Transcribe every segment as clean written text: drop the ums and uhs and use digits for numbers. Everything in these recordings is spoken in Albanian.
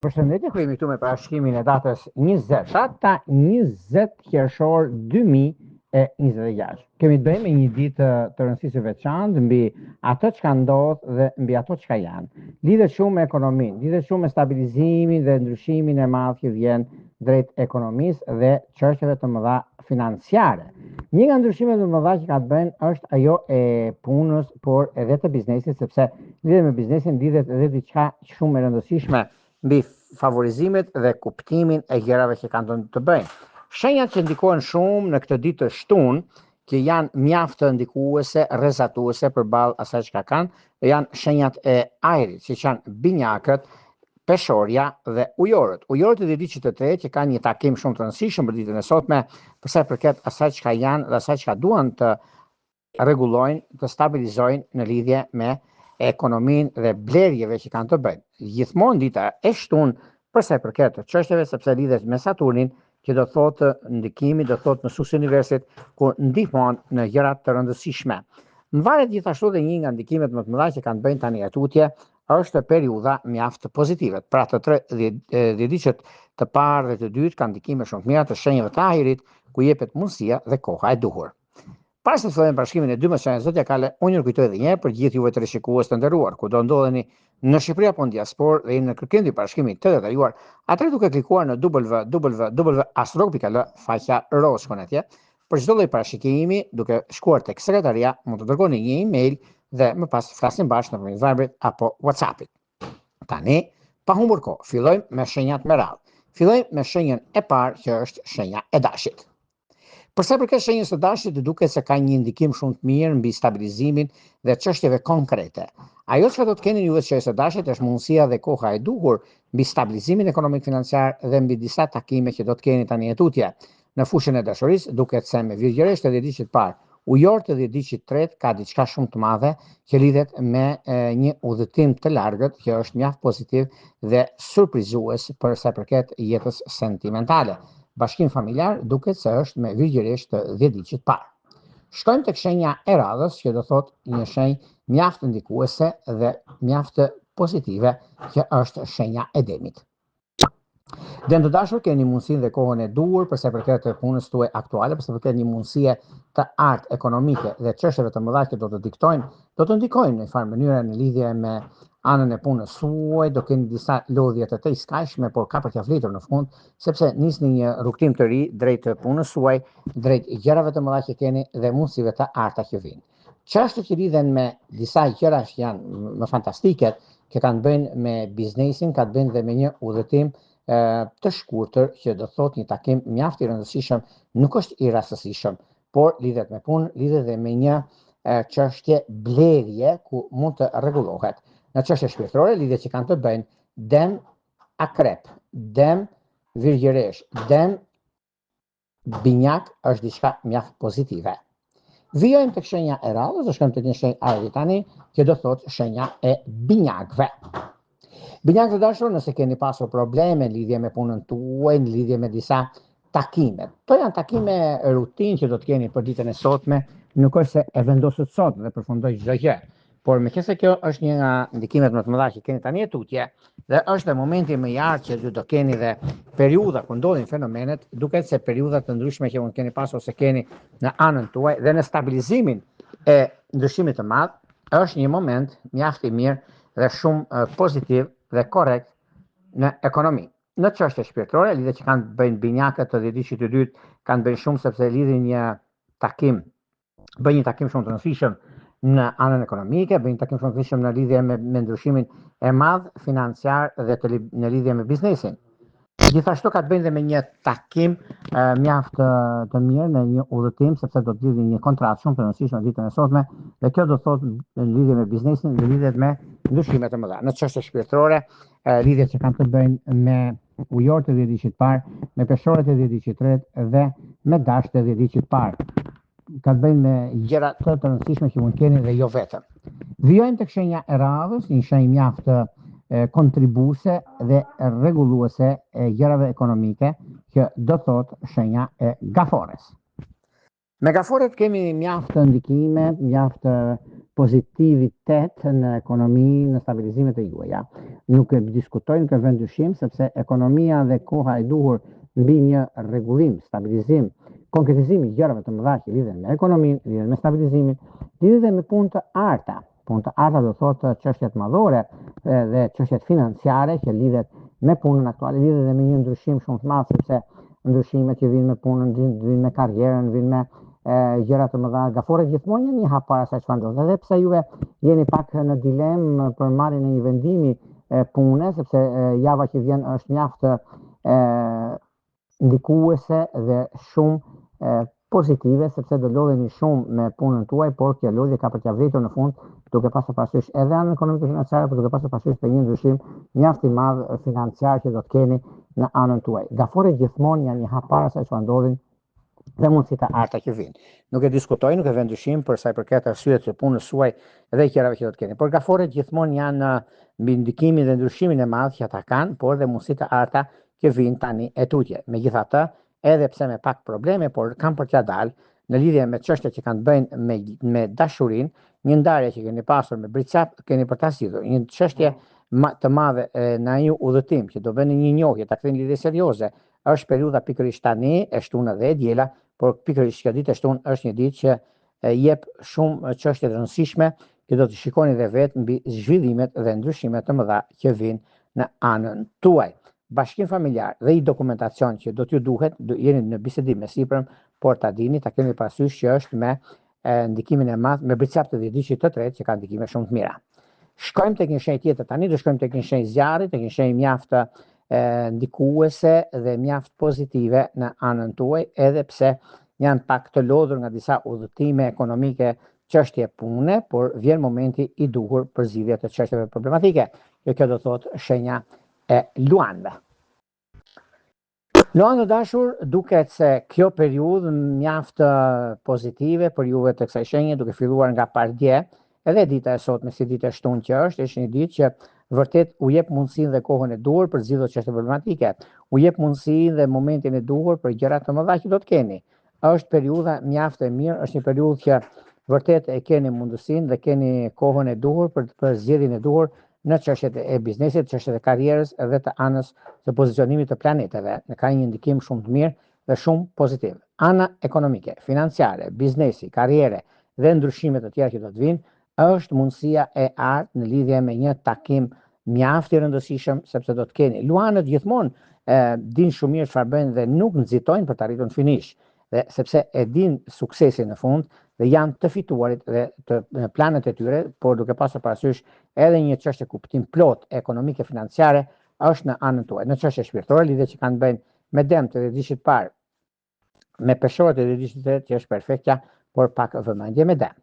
Përshëndetje, ku jemi këtu me parashikrimin e datës 20, data 20 qershor 2026. Kemi të bëjmë me një ditë të rëndësishme veçantë mbi ato çka ndodh dhe mbi ato çka janë. Lidhet shumë me ekonominë, lidhet shumë me stabilizimin dhe ndryshimin e madh që vjen drejt ekonomisë dhe çështjeve të mëdha financiare. Një nga ndryshimet më të mëdha që ka të bëjnë është ajo e punës, por edhe të biznesit, sepse lidhet me biznesin, lidhet edhe diçka shumë e rëndësishme mbi favorizimet dhe kuptimin e gjërave që kanë të bëjnë. Shenjat që ndikojnë shumë në këtë ditë të shtunë, që janë mjaft të ndikuese, rrezatuese përballë asaj çka kanë, janë shenjat e ajrit, që janë binjakët, peshorja dhe ujorët. Ujorët e ditës të tretë që kanë një takim shumë të rëndësishëm për ditën e sotme, për sa i përket asaj çka janë dhe asaj çka duan të rregullojnë, të stabilizojnë në lidhje me ekonominë dhe blerjeve që kanë të bëjnë. Gjithmonë dita e shtunë për sa i përket të çështjeve, sepse lidhet me Saturnin, që do thotë ndikimi, do thotë në sukses universit, ku ndihmon në gjëra të rëndësishme. Varet gjithashtu dhe një nga ndikimet më të mëdha që kanë bëjnë tani atutje është periudha mjaft pozitive. Pra të tre dhjetëdijët të parë dhe të dytë kanë ndikime shumë të mira të shenjave të ajrit, ku jepet mundësia dhe koha e duhur. Para se të fillojmë parashikimin e 12 zotja Kale, unë ju kujtoj edhe një herë për gjithë juve të rishikues të nderuar, ku do ndodheni në Shqipëri apo në diasporë dhe jeni në kërkim të parashikimit të detajuar, atëherë duke klikuar në www.astrolog.al faqja roshkonetje, për çdo lloj parashikimi, duke shkuar tek sekretaria, mund të dërgoni një email dhe më pas flasim bashkë nëpërmjet Viberit apo WhatsAppit. Tani, pa humbur kohë, fillojmë me shenjat me radhë. Fillojmë me shenjën e parë që është shenja e dashit. Për sa i përket shenjës së dashit, duket se ka një ndikim shumë të mirë mbi stabilizimin dhe çështjeve konkrete. Ajo çka do të keni ju vetë shenjës së dashit është mundësia dhe koha e duhur mbi stabilizimin ekonomik financiar dhe mbi disa takime që do të keni tani tutje. Në fushën e dashurisë, duket se me virgjëresht të dhjetëdijit parë, ujor të dhjetëdijit tretë ka diçka shumë të madhe që lidhet me një udhëtim të largët që është mjaft pozitiv dhe surprizues për sa i përket jetës sentimentale. Bashkim familjar duket se është me virgjëresht të dhjetëdijit parë. Shkojmë tek shenja e radhës, që do thotë një shenjë mjaft ndikuese dhe mjaft pozitive, që është shenja e demit. Dhe të dashur, keni mundësinë dhe kohën e duhur për sa i përket të punës tuaj aktuale, për sa i përket një mundësie të artë ekonomike dhe çështjeve të mëdha që do të diktojnë, do të ndikojnë në një farë mënyrë në lidhje me anën e punës suaj, do keni disa lodhje të skajshme, por ka për t'ia flitur në fund, sepse nisni një rrugtim të ri drejt punës suaj, drejt gjërave të mëdha që keni dhe mundësive të arta që vijnë. Çështjet që lidhen me disa gjëra që janë më fantastike, që kanë bëjnë me biznesin, kanë bëjnë dhe me një udhëtim të shkurtër, që do thotë një takim mjaft i rëndësishëm, nuk është i rastësishëm, por lidhet me punë, lidhet dhe me një çështje blerje ku mund të rregullohet. Në çështje shpirtërore, lidhet që kanë të bëjnë dem akrep, dem virgjëresh, dem binjak është diçka mjaft pozitive. Vijojmë tek shenja e radhës, do shkojmë tek një shenjë ajri tani, që do thotë shenja e binjakëve. Binjakë të dashur, nëse keni pasur probleme në lidhje me punën tuaj, në lidhje me disa takime. To janë takime rutinë që do të keni për ditën e sotme, nuk është se e vendosët sot dhe përfundoj çdo gjë. Por meqense kjo është një nga ndikimet më të mëdha që keni tani tutje, dhe është dhe momenti më i artë që ju do keni dhe periudha ku ndodhin fenomenet, duket se periudha të ndryshme që mund keni pasur ose keni në anën tuaj dhe në stabilizimin e ndryshimit të madh, është një moment mjaft i mirë dhe shumë pozitiv dhe korrekt në ekonomi. Në çështje shpirtërore, lidhet që kanë bëjnë binjakët të dhjetëdijit të dytë, kanë bëjnë shumë sepse lidhin një takim, bëjnë një takim shumë të rëndësishëm në anën ekonomike, bëjnë një takim shumë të rëndësishëm në lidhje me ndryshimin e madh financiar dhe në lidhje me biznesin. Gjithashtu ka të bëjnë dhe me një takim mjaft të mirë në një udhëtim, sepse do të lidhë një kontratë shumë të rëndësishme ditën e sotme, dhe kjo do të thotë në lidhje me biznesin dhe lidhet me ndryshime të mëdha. Në çështje shpirtërore, lidhjet që kanë të bëjnë me ujorët e dhjetëdijit parë, me peshorët e dhjetëdijit tretë dhe me dashët e dhjetëdijit parë. Ka të bëjnë me gjëra të rëndësishme që mund keni dhe jo vetëm. Vijojmë tek shenja e radhës, një shenjë mjaft kontribuese dhe rregulluese e gjërave ekonomike, që do thotë shenja e gafores. Me gaforet kemi mjaft ndikime, mjaft pozitivitet në ekonomi, në stabilizimet e juaja. Nuk e diskutoj, nuk e vend dyshim, sepse ekonomia dhe koha e duhur mbi një rregullim, stabilizim, konkretizim i gjërave të mëdha që lidhen me ekonominë, lidhen me stabilizimin, lidhen me punë të arta. Punë të arta do thotë çështjet madhore dhe çështjet financiare që lidhet me punën aktuale, lidhet dhe me një ndryshim shumë të madh, sepse ndryshimet që vinë me punën, vinë me karrierën, vinë me gjëra të mëdha. Gaforet gjithmonë janë një hap para asaj çfarë ndodh. Edhe pse juve jeni pak në dilemë për marrjen e një vendimi pune, sepse java që vjen është mjaft ndikuese dhe shumë pozitive, sepse do lodheni shumë me punën tuaj, por kjo lodhje ka për t'ia vdetur në fund, duke pasur parasysh edhe anën ekonomike financiare, por duke pasur parasysh për një ndryshim mjaft i madh financiar që do të keni në anën tuaj. Gaforet gjithmonë janë një hap para asaj çfarë ndodhin dhe mundësitë e arta që vinë. Nuk e diskutoj, nuk e vend dyshim për sa i përket arsyet të punës suaj dhe gjërave që do të keni. Por gaforet gjithmonë janë mbi ndikimin dhe ndryshimin e madh që ata kanë, por dhe mundësitë e arta që vinë tani e tutje. Megjithatë, edhe pse me pak probleme, por kanë për t'ia dalë në lidhje me çështjet që kanë të bëjnë me dashurinë, një ndarje që keni pasur me Bricap, keni për ta zgjidhur. Një çështje të madhe në një udhëtim që do bëni një njohje, ta ktheni lidhje serioze. Është periudha pikërisht tani, e shtunë dhe e diela, por pikërisht kjo ditë e shtunë është një ditë që jep shumë çështje të rëndësishme që do të shikoni dhe vetë mbi zhvillimet dhe ndryshimet të mëdha që vinë në anën tuaj. Bashkim familjar dhe i dokumentacion që do t'ju duhet, jeni në bisedim me sipërm, por ta dini, ta keni parasysh që është me ndikimin e madh me Bricap të dhjetëçit të tretë që ka ndikime shumë të mira. Shkojmë tek një shenjë tjetër tani, do shkojmë tek një shenjë zjarri, tek një shenjë mjaft ndikuese dhe mjaft pozitive në anën tuaj, edhe pse janë pak të lodhur nga disa udhëtime ekonomike, çështje pune, por vjen momenti i duhur për zgjidhje të çështjeve problematike. Kjo do thotë shenja e luanëve. Luanë dashur, duket se kjo periudhë mjaft pozitive për juve të kësaj shenje, duke filluar nga pardje, edhe dita e sotme si ditë e shtunë që është një ditë që vërtet u jep mundësinë dhe kohën e duhur për zgjidhje çështje problematike. U jep mundësinë dhe momentin e duhur për gjëra të mëdha që do të keni. Është periudha mjaft e mirë, është një periudhë që vërtet e keni mundësinë dhe keni kohën e duhur për zgjedhjen e duhur në çështjet e biznesit, çështjet e karrierës dhe të anës të pozicionimit të planeteve. Ne ka një ndikim shumë të mirë dhe shumë pozitiv. Ana ekonomike, financiare, biznesi, karriere dhe ndryshimet të tjera që do të vinë, është mundësia e artë në lidhje me një takim mjaft i rëndësishëm, sepse do të keni. Luanët gjithmonë dinë shumë mirë çfarë bëjnë dhe nuk nxitojnë për të arritur në finish, dhe sepse e dinë suksesin në fund dhe janë të fituarit dhe të planet e tyre, por duke pasur parasysh edhe një çështje kuptim plot ekonomike financiare është në anën tuaj. Në çështje shpirtërore, lidhje që kanë bëjnë me dëmt e dhjetëçit parë, me peshorët e dhjetëçit të tretë që është perfektja, por pak vëmendje me dëm.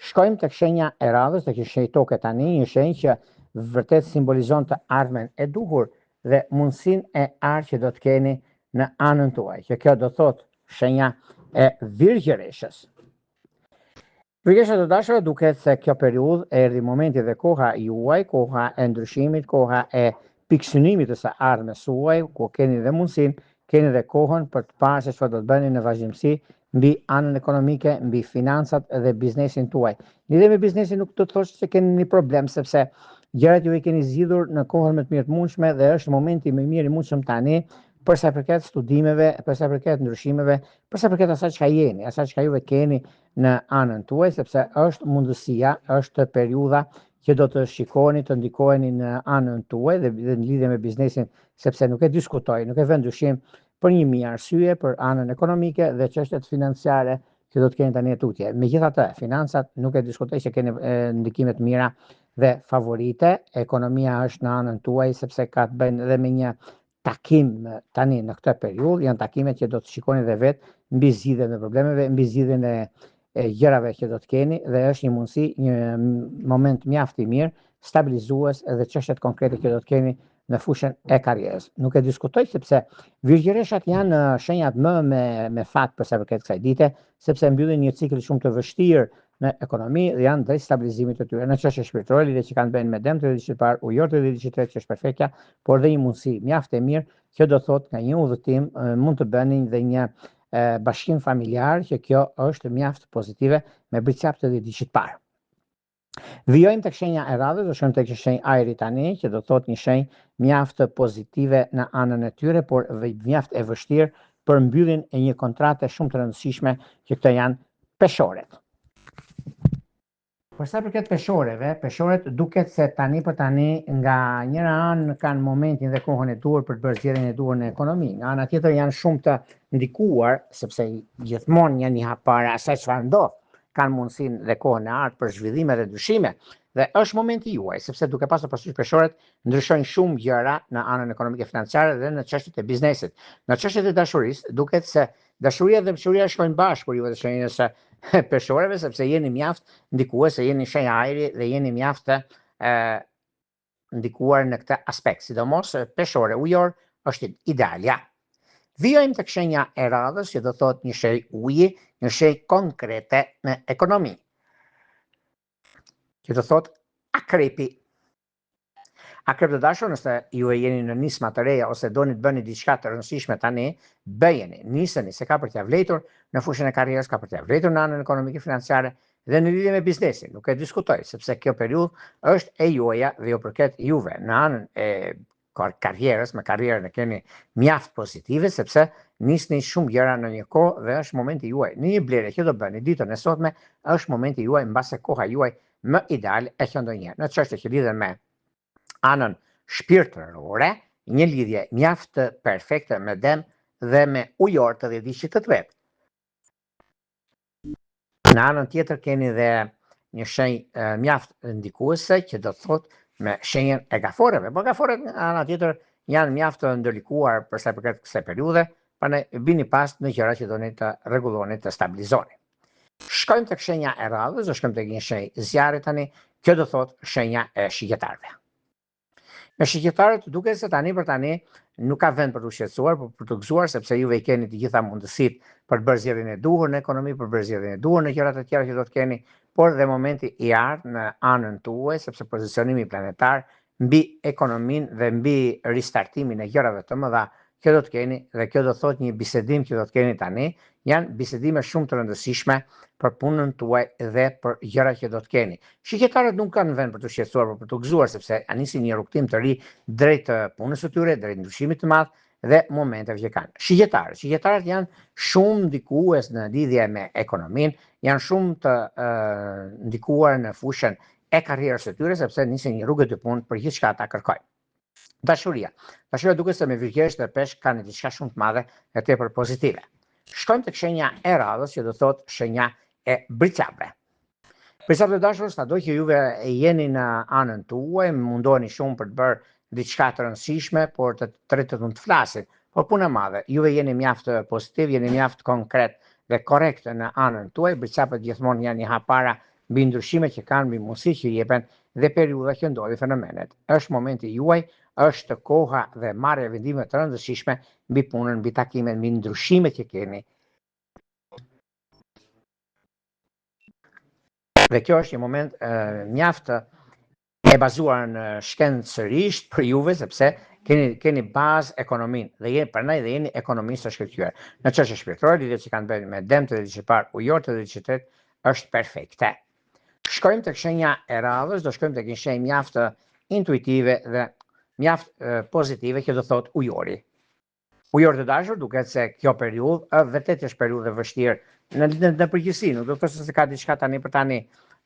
Shkojmë tek shenja e radhës, tek shenja toke tani, një shenjë që vërtet simbolizon të ardhmen e duhur dhe mundësinë e artë që do të keni në anën tuaj, që kjo do thotë shenja e virgjëreshës. Virgjëresha të dashur, duket se kjo periudhë erdhi momenti dhe koha juaj, koha e ndryshimit, koha e pikësynimit të së ardhmes suaj, ku keni dhe mundësinë, keni dhe kohën për të parë se çfarë do të bëni në vazhdimsi mbi anën ekonomike, mbi financat dhe biznesin tuaj. Lidhje me biznesin nuk do të thosh se keni një problem, sepse gjërat ju i keni zgjidhur në kohën më të mirë të mundshme dhe është momenti më i mirë i mundshëm tani për sa përket studimeve, për sa përket ndryshimeve, për sa përket asaj çka jeni, asaj çka juve keni në anën tuaj, sepse është mundësia, është periudha që do të shikoni, të ndikoheni në anën tuaj dhe në lidhje me biznesin, sepse nuk e diskutoj, nuk e vend dyshim për një mijë arsye për anën ekonomike dhe çështjet financiare që do të keni tani tutje. Megjithatë, financat nuk e diskutoj se keni ndikime të mira dhe favorite. Ekonomia është në anën tuaj sepse ka të bëjë edhe me një takim tani në këtë periudhë, janë takimet që do të shikoni dhe vetë mbi zgjidhjen e problemeve, mbi zgjidhjen e gjërave që do të keni dhe është një mundësi, një moment mjaft i mirë, stabilizues edhe çështjet konkrete që do të keni në fushën e karrierës. Nuk e diskutoj sepse virgjëreshat janë shenjat më me fat për sa përket kësaj dite, sepse mbyllin një cikël shumë të vështirë në ekonomi dhe janë drejt stabilizimit të tyre. Në çështje shpirtërore, lidhje që kanë bënë me dëmt të dhjetëçit parë, ujor të dhjetëçit tretë që është perfektja, por dhe një mundësi mjaft e mirë që do thotë nga një udhëtim mund të bëni dhe një bashkim familjar që kjo është mjaft pozitive me bricap të 10 ditë parë. Vijojmë tek shenja e radhës, do shkojmë tek shenja ajri tani, që do thot një shenjë mjaft pozitive në anën e tyre, por mjaft e vështirë për mbylljen e një kontrate shumë të rëndësishme që këto janë peshoret. Për sa përket peshorët duket se tani për tani nga njëra anë kanë momentin dhe kohën e duhur për të bërë zgjedhjen e duhur në ekonomi. Nga ana tjetër janë shumë të ndikuar sepse gjithmonë janë një hap para asaj çfarë ndodh. Kanë mundësinë dhe kohën e ardhur për zhvillime dhe ndryshime. Dhe është momenti juaj, sepse duke pasur parasysh peshorët ndryshojnë shumë gjëra në anën ekonomike financiare dhe në çështjet e biznesit. Në çështjet e dashurisë duket se dashuria dhe mëshiria shkojnë bashkë për juve të shenjën e peshoreve, sepse jeni mjaft ndikuar se jeni shenja ajri dhe jeni mjaft ndikuar në këtë aspekt. Sidomos peshore ujor është idealja. Vijojmë tek shenja e radhës, që do thot një shenjë uji, një shenjë konkrete në ekonomi. Që do thot akrepi. Akrep të dashur, nëse ju e jeni në nisma të reja ose doni të bëni diçka të rëndësishme tani, bëjeni, niseni se ka për t'ia vletur në fushën e karrierës, ka për t'ia vletur në anën ekonomike financiare dhe në lidhje me biznesin. Nuk e diskutoj, sepse kjo periudhë është e juaja dhe ju përket juve. Në anën e karrierës, me karrierën e keni mjaft pozitive, sepse nisni shumë gjëra në një kohë dhe është momenti juaj. Në një blerje që do bëni ditën e sotme, është momenti juaj mbase koha juaj më ideal e që ndonjëherë. Në çështje që lidhen me anën shpirtërore, një lidhje mjaft perfekte me dem dhe me ujor të 10 diqit të vet. Në anën tjetër keni dhe një shenjë mjaft ndikuese që do të thot me shenjën e gaforeve. Po gaforet në anën tjetër janë mjaft të ndërlikuar për sa i përket kësaj periudhe, prandaj bini pas në gjëra që doni të rregulloni, të stabilizoni. Shkojmë tek shenja e radhës, do shkojmë tek një shenjë zjarri tani, kjo do thot shenja e shigjetarëve. Me shigjetarët duket se tani për tani nuk ka vend për të shqetësuar, por për të gëzuar, sepse juve i keni të gjitha mundësitë për të bërë zgjedhjen e duhur në ekonomi, për të bërë zgjedhjen e duhur në gjërat e tjera që do të keni, por dhe momenti i ardhur në anën tuaj, sepse pozicionimi planetar mbi ekonominë dhe mbi ristartimin e gjërave të mëdha që do të keni, dhe kjo do thot një bisedim që do të keni tani, janë bisedime shumë të rëndësishme për punën tuaj dhe për gjërat që do të keni. Shigjetarët nuk kanë vend për të shqetësuar, por për të gëzuar, sepse nisin një rrugtim të ri drejt punës së tyre, drejt ndryshimit të madh dhe momenteve që kanë. Shigjetarët janë shumë ndikues në lidhje me ekonominë, janë shumë të ndikuar në fushën e karrierës së tyre, sepse nisin një rrugë të punë për gjithçka ata kërkojnë. Dashuria duket se me virgjesht dhe peshk kanë diçka shumë të madhe e tepër pozitive. Shkojmë tek shenja e radhës, që do thot shenja e bricapëve. Bricapët e dashur, sado që juve jeni në anën tuaj, mundoheni shumë për të bërë diçka të rëndësishme, por të tretët mund të flasin. Por punë e madhe, juve jeni mjaft pozitiv, jeni mjaft konkret dhe korrekt në anën tuaj. Bricapët gjithmonë janë një hap para mbi ndryshimet që kanë, mbi mundësitë që jepen dhe periudha që ndodhin fenomenet. Është momenti juaj, është koha dhe marrja e vendimeve të rëndësishme mbi punën, mbi takimet, mbi ndryshimet që keni. Dhe kjo është një moment mjaft e bazuar në shkencërisht për juve, sepse keni bazë ekonominë dhe prandaj dhe jeni ekonomistë të shkëlqyer. Në çështje shpirtërore, lidhjet që kanë bënë me dëm të diçka parë, ujor të diçka është perfekte. Shkojmë tek shenja e radhës, do shkojmë tek një shenjë mjaft intuitive dhe mjaft pozitive që do thot ujori. Ujor të dashur, duket se kjo periudhë vërtet është periudhë e vështirë në përgjithësi, nuk do të thotë se ka diçka tani për tani,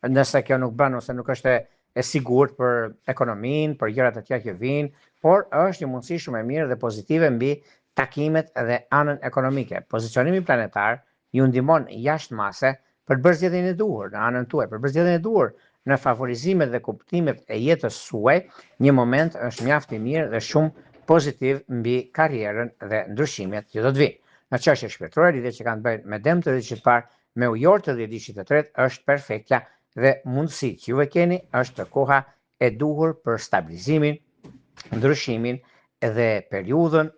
nëse kjo nuk bën ose nuk është e sigurt për ekonominë, për gjërat e tjera që vijnë, por është një mundësi shumë e mirë dhe pozitive mbi takimet dhe anën ekonomike. Pozicionimi planetar ju ndihmon jashtë mase për të bërë zgjedhjen e duhur në anën tuaj, për të bërë zgjedhjen e duhur në favorizimet dhe kuptimet e jetës suaj. Një moment është mjaft i mirë dhe shumë pozitiv mbi karrierën dhe ndryshimet që do të vinë. Në çështje shpirtërore, lidhjet që kanë bënë me dëm të diçit parë, me ujor të diçit të tretë, është perfekta dhe mundësitë që juve keni është koha e duhur për stabilizimin, ndryshimin dhe periudhën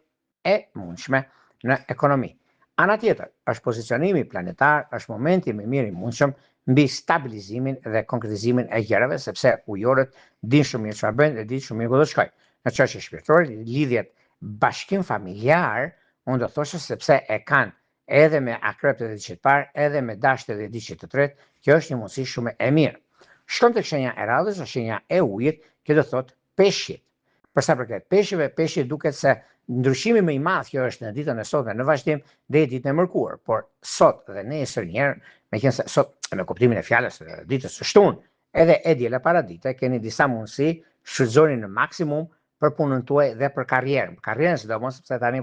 e mundshme në ekonomi. Ana tjetër, është pozicionimi planetar, është momenti më mirë i mundshëm mbi stabilizimin dhe konkretizimin e gjërave, sepse ujorët dinë shumë mirë çfarë bëjnë dhe dinë shumë mirë ku do të shkojnë. Në çështje shpirtërore, lidhjet bashkim familjar, unë do thoshe sepse e kanë edhe me akrep të ediqit parë, edhe me dasht të ediqit të tretë, kjo është një mundësi shumë e mirë. Shkon të shenja e radhës, është shenja e ujit, kjo do thot peshqit. Përsa përket peshqive, peshqit duket se ndryshimi më i madh kjo është në ditën e sotme në vazhdim deri ditën e mërkurë, por sot dhe nesër njëherë, meqense sot me kuptimin e fjalës ditës së shtunë, edhe e diela paradite keni disa mundësi, shfrytëzoni në maksimum për punën tuaj dhe për karrierën. Karrierën sidomos sepse tani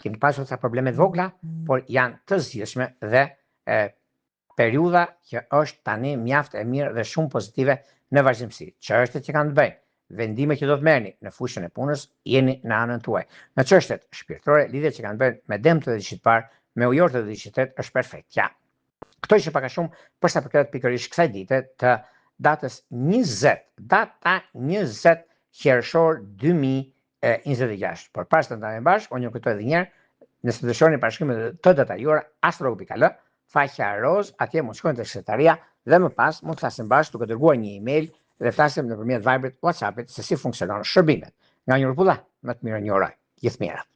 keni pasur ca probleme të vogla, por janë të zgjidhshme dhe periudha që është tani mjaft e mirë dhe shumë pozitive në vazhdimsi. Çështjet që kanë të bëjnë, vendime që do të merrni në fushën e punës, jeni në anën tuaj. Në çështjet shpirtërore, lidhjet që kanë të bëjnë me dëm të ediqit parë, me ujor të ediqit tretë është perfektja. Këto që pak a shumë përsa përket pikërisht kësaj dite të datës 20, data 20 qershor 2026. Por pas të ndajmë bashkë, unë ju kujtoj edhe një herë, nëse dëshironi parashikimet të detajuara astrologi.al, faqja roz, atje mund shkojnë të sekretaria dhe më pas mund të flasim bashkë duke dërguar një email dhe flasim nëpërmjet Viberit, WhatsAppit se si funksionon shërbimet. Nga një rrepulla, më të mirë një orë. Gjithë mirat.